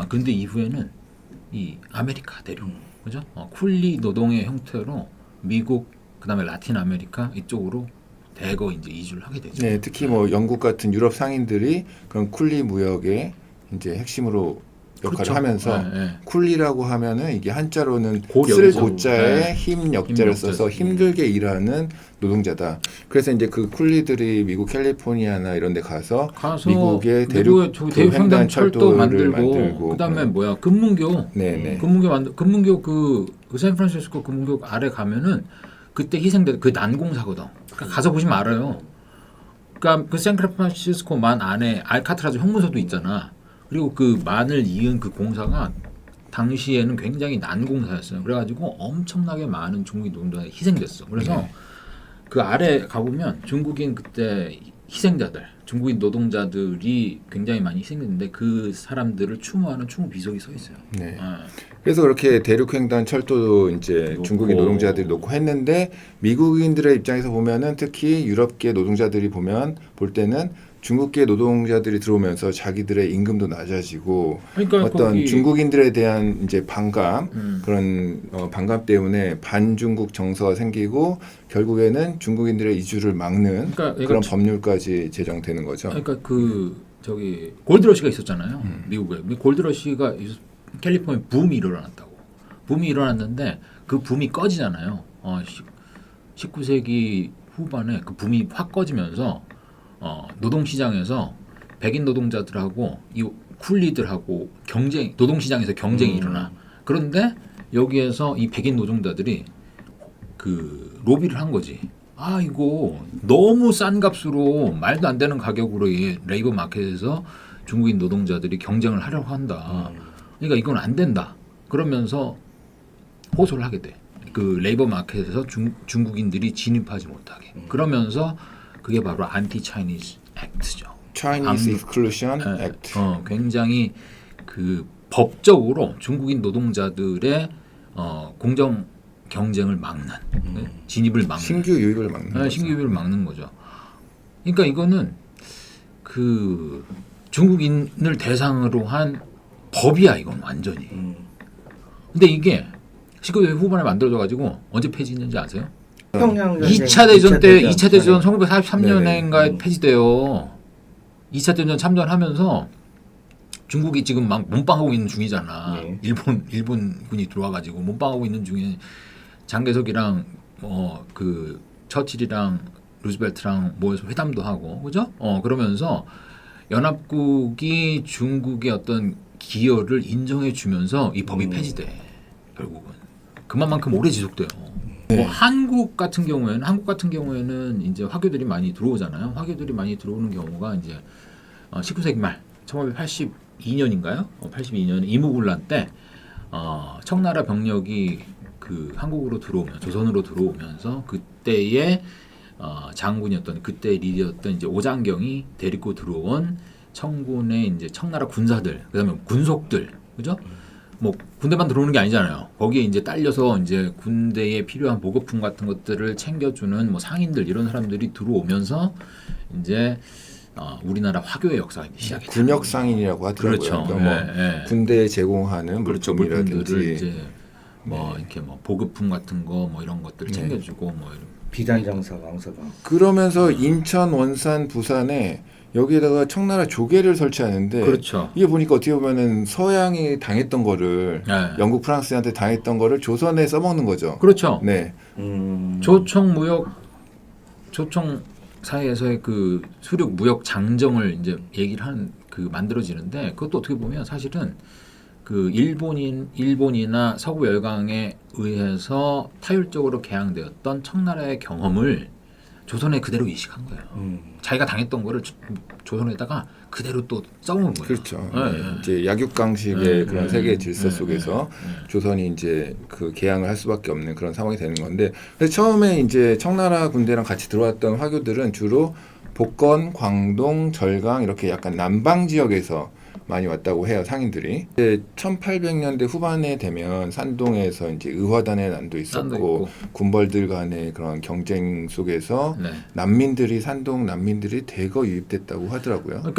근데 이후에는 이 아메리카 대륙, 그죠? 쿨리 노동의 형태로 미국, 그다음에 라틴 아메리카 이쪽으로 대거 이제 이주를 하게 되죠. 네, 특히 뭐 영국 같은 유럽 상인들이 그런 쿨리 무역의 이제 핵심으로 역할을 그렇죠. 하면서 쿨리라고 하면은 이게 한자로는 고려, 쓸 그죠? 고자에 힘 역자를 역자. 써서 힘들게 일하는 노동자다. 그래서 이제 그 쿨리들이 미국 캘리포니아나 이런 데 가서 미국의 대륙 대륙횡단 철도 만들고 그다음에 네. 금문교 네네. 금문교 그 샌프란시스코 금문교 아래 가면은 그때 희생된 그 난공사거든. 그러니까 가서 보시면 알아요. 그러니까 그 샌프란시스코만 안에 알카트라즈 형무소도 있잖아. 그리고 그 만을 이은 그 공사가 당시에는 굉장히 난공사였어요. 그래가지고 엄청나게 많은 중국인 노동자가 희생됐어. 그래서 그 아래 가보면 중국인 그때 희생자들, 중국인 노동자들이 굉장히 많이 희생됐는데 그 사람들을 추모하는 추모 비석이 서 있어요. 네. 그래서 그렇게 대륙횡단 철도도 이제 놓고. 중국인 노동자들이 놓고 했는데 미국인들의 입장에서 보면은 특히 유럽계 노동자들이 볼 때는 중국계 노동자들이 들어오면서 자기들의 임금도 낮아지고 그러니까 어떤 중국인들에 대한 이제 반감 그런 반감 때문에 반중국 정서가 생기고 결국에는 중국인들의 이주를 막는 그런 법률까지 제정되는 거죠. 그러니까 저기 골드러시가 있었잖아요. 미국에 골드러시가 캘리포니아 붐이 일어났다고. 붐이 일어났는데 그 붐이 꺼지잖아요. 19세기 후반에 그 붐이 확 꺼지면서 노동시장에서 백인 노동자들하고 이 쿨리들하고 노동시장에서 경쟁이 일어나. 그런데 여기에서 이 백인 노동자들이 그 로비를 한 거지. 이거 너무 싼 값으로 말도 안 되는 가격으로 이 레이버 마켓에서 중국인 노동자들이 경쟁을 하려고 한다. 그러니까 이건 안 된다. 그러면서 호소를 하게 돼. 그 레이버 마켓에서 중국인들이 진입하지 못하게. 그러면서 그게 바로 안티 차이니즈 액트죠. Chinese Exclusion Act. 굉장히 그 법적으로 중국인 노동자들의 공정 경쟁을 막는, 진입을 막는, 신규 유입을 막는 거죠. 신규 유입을 막는 거죠. 그러니까 이거는 그 중국인을 대상으로 한 법이야, 이건 완전히. 근데 이게 19세기 후반에 만들어져 가지고 언제 폐지했는지 아세요? 2차 대전 때 2차 대전 1943년인가에 폐지돼요. 2차 대전 참전하면서 중국이 지금 막 몸빵하고 있는 중이잖아. 일본군이 들어와 가지고 몸빵하고 있는 중에 장개석이랑 그 처칠이랑 루즈벨트랑 모여서 회담도 하고, 그죠? 그러면서 연합국이 중국의 어떤 기여를 인정해 주면서 이 법이 폐지돼. 결국은 그만큼 오래 지속돼요. 뭐 한국 같은 경우에는 이제 화교들이 많이 들어오잖아요. 화교들이 많이 들어오는 경우가 이제 19세기 말 1582년인가요? 82년 이무군란 때 청나라 병력이 그 한국으로 조선으로 들어오면서 그때의 장군이었던 그때 리더였던 이제 오장경이 데리고 들어온 청군의 이제 청나라 군사들, 그다음에 군속들, 그죠? 뭐 군대만 들어오는 게 아니잖아요. 거기에 이제 딸려서 이제 군대에 필요한 보급품 같은 것들을 챙겨주는 뭐 상인들 이런 사람들이 들어오면서 이제 우리나라 화교의 역사가 시작이 돼요. 군역 상인이라고 하더라고요. 그렇죠. 그러니까 군대에 제공하는 물품이라든지 물품들을 이제 이렇게 뭐 보급품 같은 거 뭐 이런 것들을 챙겨주고 뭐 이런. 비단장사, 왕서가. 그러면서 인천, 원산, 부산에 여기에다가 청나라 조계를 설치하는데 그렇죠. 이게 보니까 어떻게 보면은 서양이 당했던 거를 영국, 프랑스한테 당했던 거를 조선에 써먹는 거죠. 그렇죠. 네. 조청 사이에서의 그 수륙 무역 장정을 이제 얘기를 하는 만들어지는데 그것도 어떻게 보면 사실은 그 일본이나 서구 열강에 의해서 타율적으로 개항되었던 청나라의 경험을 조선에 그대로 이식한 거예요. 자기가 당했던 거를 조선에다가 그대로 또 써먹은 거예요. 그렇죠. 이제 약육강식의 그런 세계 질서 속에서 조선이 이제 그 개항을 할 수밖에 없는 그런 상황이 되는 건데, 그래서 처음에 이제 청나라 군대랑 같이 들어왔던 화교들은 주로 복건, 광동, 절강 이렇게 약간 남방 지역에서 많이 왔다고 해요, 상인들이. 1800년대 후반에 되면 산동에서 이제 의화단의 난도 있었고 군벌들 간의 그런 경쟁 속에서 산동 난민들이 대거 유입됐다고 하더라고요.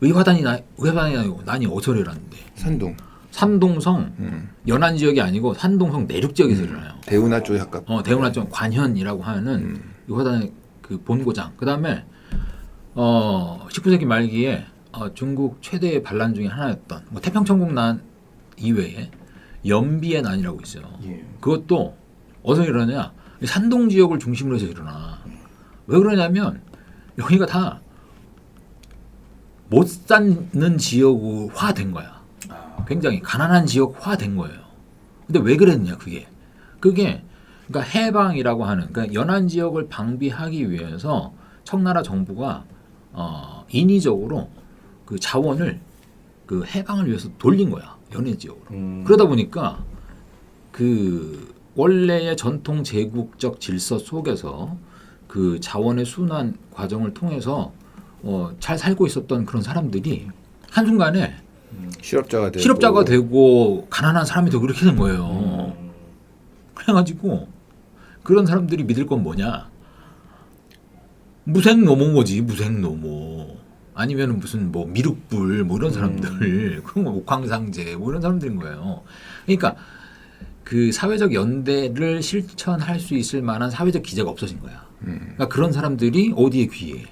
의화단이 아니고 난이 어설이라는데 산동성 연안 지역이 아니고 산동성 내륙 지역에서 일어나요. 대운하 쪽에 가깝고. 대운하 쪽 관현이라고 하는 의화단의 그 본고장. 그다음에 19세기 말기에 중국 최대의 반란 중에 하나였던 뭐 태평천국난 이외에 연비의 난이라고 있어요. 예. 그것도 어디서 일어나냐? 산동 지역을 중심으로 해서 일어나. 왜 그러냐면 여기가 다 못 사는 지역화된 거야. 굉장히 가난한 지역화된 거예요. 근데 왜 그랬냐 그게 그러니까 해방이라고 하는 그러니까 연안 지역을 방비하기 위해서 청나라 정부가 인위적으로 그 자원을 그 해방을 위해서 돌린 거야 연해 지역으로. 그러다 보니까 그 원래의 전통 제국적 질서 속에서 그 자원의 순환 과정을 통해서 잘 살고 있었던 그런 사람들이 한순간에 실업자가 되고 가난한 사람이 되고 그렇게 된 거예요. 그래가지고 그런 사람들이 믿을 건 뭐냐? 무생노모인 거지. 무생노모. 아니면 무슨 뭐 미륵불 뭐 이런 사람들 그런 거 옥황상제 뭐 이런 사람들인 거예요. 그러니까 그 사회적 연대를 실천할 수 있을 만한 사회적 기제가 없어진 거야. 그러니까 그런 사람들이 어디에 귀해?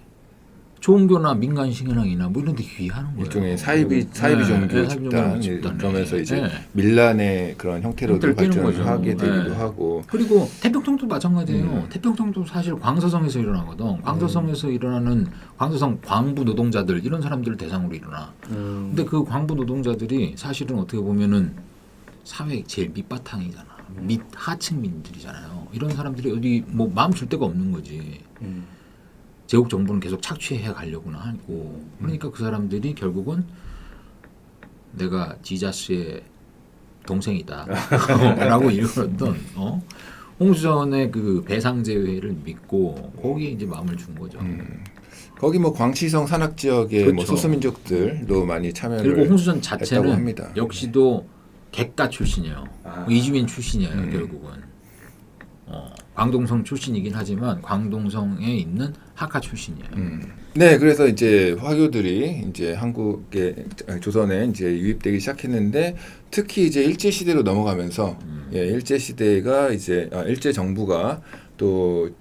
종교나 민간 신앙이나 뭐 이런 데 귀하는 거예요. 일종의 사이비 종교 집단 그러면서 이제 밀란의 그런 형태로도 발전하게 되기도 하고. 그리고 태평성도 마찬가지예요. 태평성도 사실 광서성에서 일어나거든. 광서성에서 일어나는 광서성 광부 노동자들 이런 사람들을 대상으로 일어나. 근데 그 광부 노동자들이 사실은 어떻게 보면은 사회 제일 밑바탕이잖아. 밑 하층민들이잖아요. 이런 사람들이 어디 뭐 마음 줄 데가 없는 거지. 제국 정부는 계속 착취해 가려고는 하고 그러니까 그 사람들이 결국은 내가 지자스의 동생이다 라고 일컬었던 홍수전의 그 배상제회를 믿고 거기에 이제 마음을 준 거죠. 거기 뭐 광치성 산악 지역의 그렇죠. 뭐 소수민족들도 많이 참여를 그리고 홍수전 했다고 자체는 합니다. 역시도 객가 출신이에요. 이주민 출신이에요. 결국은. 광동성 출신이긴 하지만 광동성에 있는 학하 출신이에요. 네, 그래서 이제 화교들이 이제 한국에 조선에 이제 유입되기 시작했는데 특히 이제 일제 시대로 넘어가면서 일제 시대가 이제 일제 정부가 또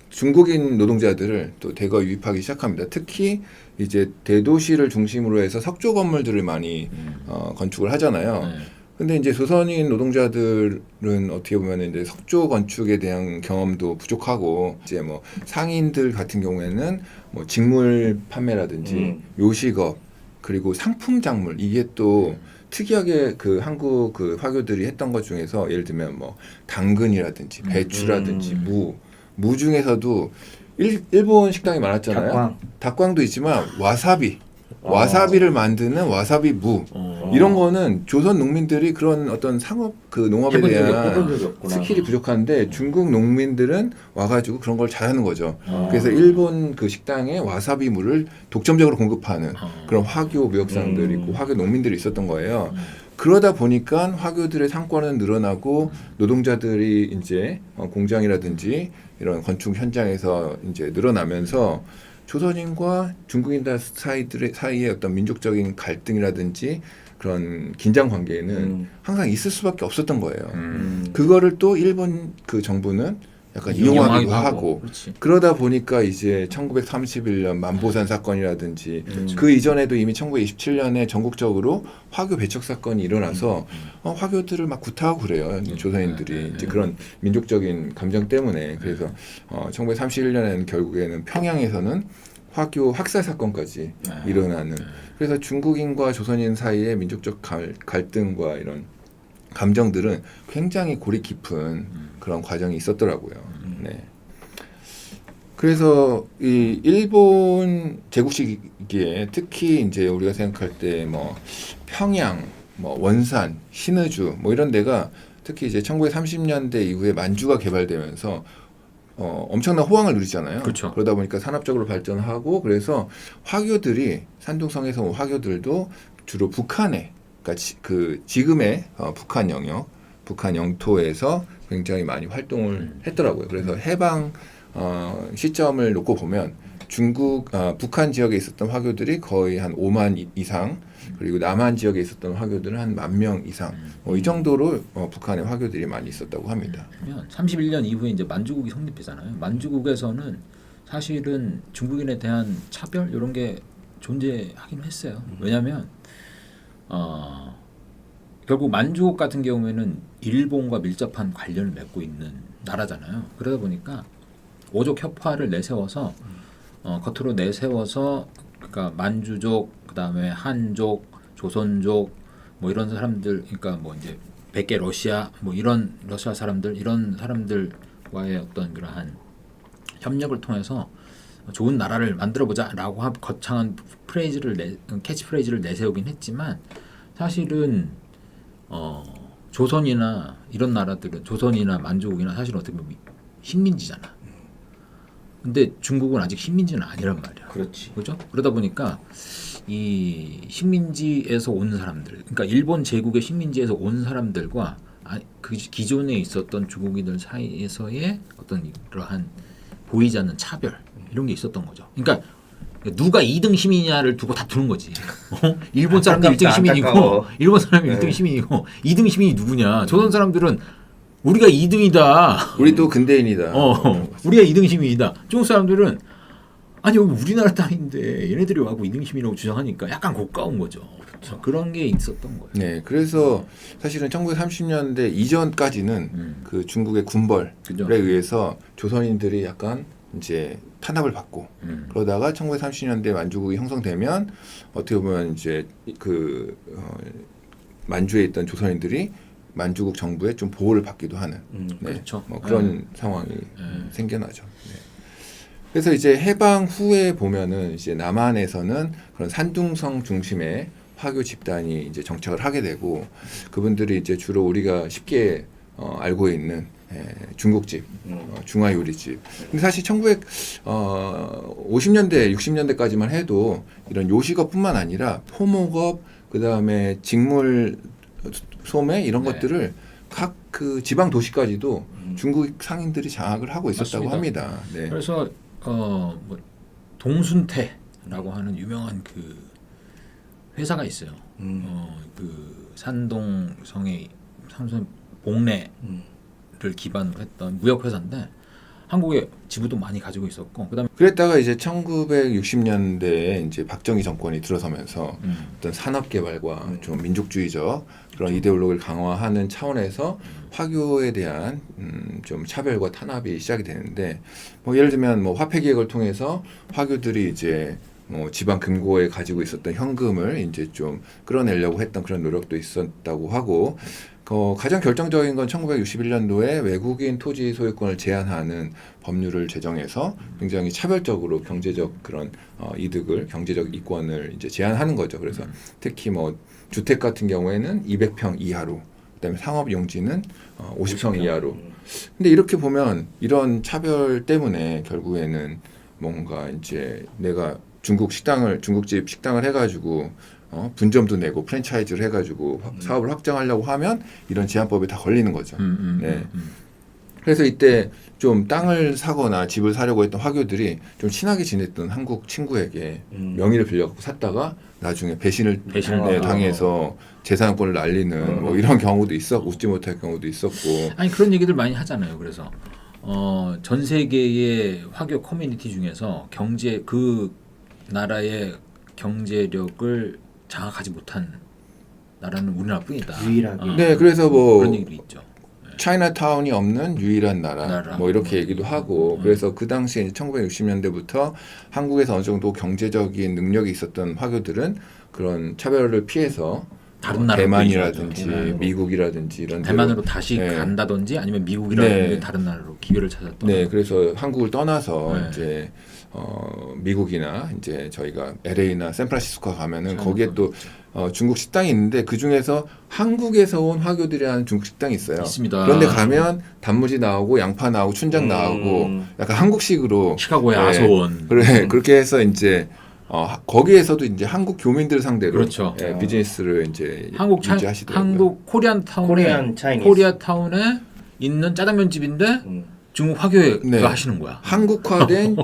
중국인 노동자들을 또 대거 유입하기 시작합니다. 특히 이제 대도시를 중심으로 해서 석조 건물들을 많이 건축을 하잖아요. 네. 근데 이제 조선인 노동자들은 어떻게 보면 이제 석조 건축에 대한 경험도 부족하고 이제 뭐 상인들 같은 경우에는 뭐 직물 판매라든지 요식업 그리고 상품 작물 이게 또 특이하게 그 한국 그 화교들이 했던 것 중에서 예를 들면 뭐 당근이라든지 배추라든지 무 중에서도 일본 식당이 많았잖아요. 닭광도 있지만 와사비를 만드는 와사비 무 이런 거는 조선 농민들이 그런 어떤 상업 그 농업에 대한 스킬이 부족한데 중국 농민들은 와가지고 그런 걸 잘하는 거죠. 그래서 일본 그 식당에 와사비 무를 독점적으로 공급하는 그런 화교 무역상들이 있고 화교 농민들이 있었던 거예요. 그러다 보니까 화교들의 상권은 늘어나고 노동자들이 이제 공장이라든지 이런 건축 현장에서 이제 늘어나면서 조선인과 중국인들 사이의 어떤 민족적인 갈등이라든지 그런 긴장 관계는 항상 있을 수밖에 없었던 거예요. 그거를 또 일본 그 정부는 약간 이용하기도 하고 그러다 보니까 이제 1931년 만보산 사건이라든지 그 이전에도 이미 1927년에 전국적으로 화교 배척 사건이 일어나서 화교들을 막 구타하고 그래요. 조선인들이 이제 그런 민족적인 감정 때문에 그래서 1931년에는 결국에는 평양에서는 화교 학살 사건까지 일어나는 그래서 중국인과 조선인 사이의 민족적 갈등과 이런 감정들은 굉장히 골이 깊은 그런 과정이 있었더라고요. 네. 그래서 이 일본 제국 시기에 특히 이제 우리가 생각할 때 뭐 평양, 뭐 원산, 신의주 뭐 이런 데가 특히 이제 1930년대 이후에 만주가 개발되면서 엄청난 호황을 누리잖아요. 그렇죠. 그러다 보니까 산업적으로 발전하고 그래서 화교들이 산둥성에서 온 화교들도 주로 북한에 그러니까 그 지금의 북한 영역, 북한 영토에서 굉장히 많이 활동을 했더라고요. 그래서 해방 시점을 놓고 보면 북한 지역에 있었던 화교들이 거의 한 5만 이상, 그리고 남한 지역에 있었던 화교들은 한 10,000명 이상, 이 정도로 북한의 화교들이 많이 있었다고 합니다. 31년 이후에 이제 만주국이 성립되잖아요. 만주국에서는 사실은 중국인에 대한 차별 이런 게 존재하긴 했어요. 왜냐하면 결국 만주국 같은 경우에는 일본과 밀접한 관련을 맺고 있는 나라잖아요. 그러다 보니까 오족 협화를 내세워서 겉으로 내세워서 그러니까 만주족, 그다음에 한족, 조선족 뭐 이런 사람들, 그러니까 뭐 이제 백개 러시아 뭐 이런 러시아 사람들 이런 사람들과의 어떤 그러한 협력을 통해서 좋은 나라를 만들어 보자라고 한 거창한 캐치프레이즈를 내세우긴 했지만 사실은 조선이나 이런 나라들은 조선이나 만주국이나 사실 어떻게 보면 식민지잖아. 근데 중국은 아직 식민지는 아니란 말이야. 그렇지. 그죠? 그러다 보니까 이 식민지에서 온 사람들, 그러니까 일본 제국의 식민지에서 온 사람들과 그 기존에 있었던 중국인들 사이에서의 어떤 그러한 보이지 않는 차별 이런 게 있었던 거죠. 그러니까 누가 2등 시민이냐를 두고 다투는 거지. 일본 사람이 1등 시민이고, 안타까워. 일본 사람이 1등 시민이고, 2등 시민이 누구냐? 조선 사람들은 우리가 2등이다. 우리 또 근대인이다. 우리가 2등 시민이다. 중국 사람들은 아니 여기 우리나라 땅인데 얘네들이 와고 2등 시민이라고 주장하니까 약간 고가운 거죠. 그렇죠. 그런 게 있었던 거예요. 네, 그래서 사실은 1930년대 이전까지는 그 중국의 군벌에 그죠. 의해서 조선인들이 약간 이제 탄압을 받고 그러다가 1930년대 만주국이 형성되면 어떻게 보면 이제 만주에 있던 조선인들이 만주국 정부에 좀 보호를 받기도 하는 그렇죠. 뭐 그런 상황이 생겨나죠. 네. 그래서 이제 해방 후에 보면은 이제 남한에서는 그런 산둥성 중심의 화교 집단이 이제 정착을 하게 되고 그분들이 이제 주로 우리가 쉽게 알고 있는 중국집, 중화요리집. 근데 사실 1950년대, 60년대까지만 해도 이런 요식업뿐만 아니라 포목업, 그 다음에 직물 소매 이런 것들을 각 그 지방 도시까지도 중국 상인들이 장악을 하고 있었다고 맞습니다. 합니다. 네. 그래서 뭐 동순태라고 하는 유명한 그 회사가 있어요. 그 산동성의 삼선 복례를 기반으로 했던 무역 회사인데 한국에 지부도 많이 가지고 있었고 그다음에 그랬다가 이제 1960년대에 이제 박정희 정권이 들어서면서 어떤 산업 개발과 좀 민족주의적 그런 이데올로기를 강화하는 차원에서 화교에 대한 좀 차별과 탄압이 시작이 되는데 뭐 예를 들면 뭐 화폐 개혁을 통해서 화교들이 이제 뭐 지방 금고에 가지고 있었던 현금을 이제 좀 끌어내려고 했던 그런 노력도 있었다고 하고 가장 결정적인 건 1961년도에 외국인 토지 소유권을 제한하는 법률을 제정해서 굉장히 차별적으로 경제적 그런 이득을 경제적 이권을 이제 제한하는 거죠. 그래서 특히 뭐 주택 같은 경우에는 200평 이하로, 그다음에 상업 용지는 50평 이하로. 근데 이렇게 보면 이런 차별 때문에 결국에는 뭔가 이제 내가 중국집 식당을 해가지고 분점도 내고 프랜차이즈를 해가지고 사업을 확장하려고 하면 이런 제한법에 다 걸리는 거죠. 네. 그래서 이때 좀 땅을 사거나 집을 사려고 했던 화교들이 좀 친하게 지냈던 한국 친구에게 명의를 빌려갖고 샀다가 나중에 배신을 당해서 재산권을 날리는 뭐 이런 경우도 있었고 웃지 못할 경우도 있었고. 아니 그런 얘기들 많이 하잖아요. 그래서 전 세계의 화교 커뮤니티 중에서 그 나라의 경제력을 장악하지 못한 나라는 우리나라뿐이다. 유일하게. 네, 그래서 뭐 그런 얘기도 있죠. 차이나타운이 없는 유일한 나라 뭐 이렇게 얘기도 하고 그래서 그 당시에 1960년대부터 한국에서 어느 정도 경제적인 능력이 있었던 화교들은 그런 차별을 피해서 다른 나라로 대만이라든지 대만으로. 미국이라든지 이런 대만으로 데로, 다시 네. 간다든지 아니면 미국이라든지 네. 다른 나라로 기회를 찾았던. 네, 그래서 한국을 떠나서 네. 이제 미국이나 이제 저희가 LA나 샌프란시스코 가면은 참, 거기에 또 중국 식당이 있는데 그 중에서 한국에서 온 화교들이 하는 중국 식당이 있어요. 있습니다. 그런데 가면 단무지 나오고 양파 나오고 춘장 나오고 약간 한국식으로 시카고의 네. 아소원. 그래 그렇게 해서 이제 거기에서도 이제 한국 교민들 상대로 그렇죠. 비즈니스를 이제 한국 유지하시더라고요. 한국 코리안 타운에 코리안 차이니즈. 코리아 타운에 있는 짜장면 집인데 중국 화교회가 네. 하시는 거야. 한국화된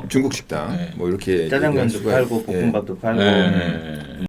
중국 식당 네. 뭐 이렇게 얘기할 짜장면도 수가 팔고 예. 볶음밥도 팔고 네.